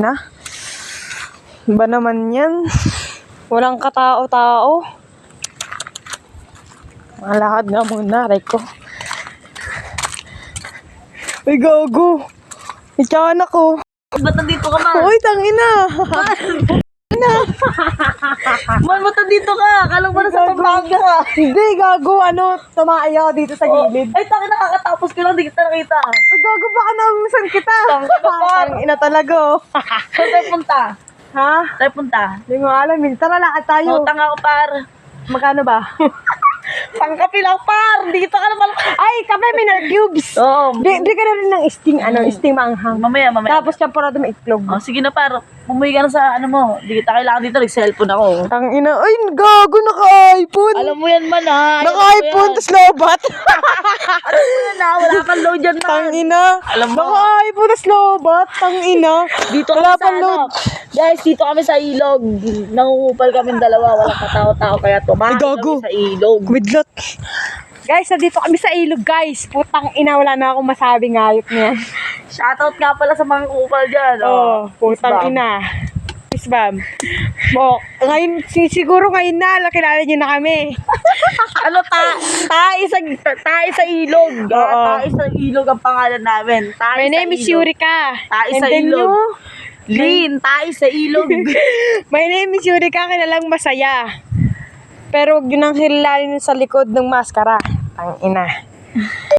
ina. Ba naman yan? Walang katao-tao. Malakad nga muna, aray ko. Uy, gago. Itsyan ako. Ba't nandito ka, man? Uy, tangina. Man, ba't nandito ka? Akala mo na sa Pampanga ka. Hindi, gago. Tumaay ako dito sa gilid. Ay, taki, nakakatapos ko lang. Di kita nakita. Uy, gago, baka naubusan kita. Tangina talaga, oh. Saan tayo punta? Ha? Tayo punta? Hindi mo alam. Tara, lakad tayo. Utang ako, par. Magkano ba? Pangkapi lang, par. Dito ka naman. Ay, kape, minor cubes. Oo. Di ka na rin ng sting, sting manghang. Mamaya. Tapos champorado may itlog. Oh, sige na, par. Umuwi ka na sa mo. Di kita kailangan dito. Nag-cellphone ako. Tangina, ay, gago, naka-iPhone. Alam mo yan, man, ha? Naka-iPhone, tas lobat. Alam mo yan, ha? Wala kang load yan, man. Tangina. Alam mo. Naka-iPhone, tas lobat. Tangina. Dito Wala kami sa pang load. Guys, dito kami sa ilog. Nangungupal kami dalawa. Walang katao-tao. Kaya tumahan Ay, gago. kami sa ilog. Widlot. Guys, nandito kami sa ilog, guys. Putang ina, wala na akong masabing ayop niyan. Shoutout nga pala sa mga kupal dyan. Oh, putang ina. Miss Bam. Ngayon, siguro ngayon na, kilala niyo na kami. Ano, tae sa ilog. Oo. Tae sa ilog ang pangalan namin. Tae My sa name is ilog. Yurika. Tae And sa then ilog. you? Lin, tae sa ilog. My name is Yurika, kilalang masaya. Pero huwag yun ang hilalin sa likod ng maskara. Tang ina.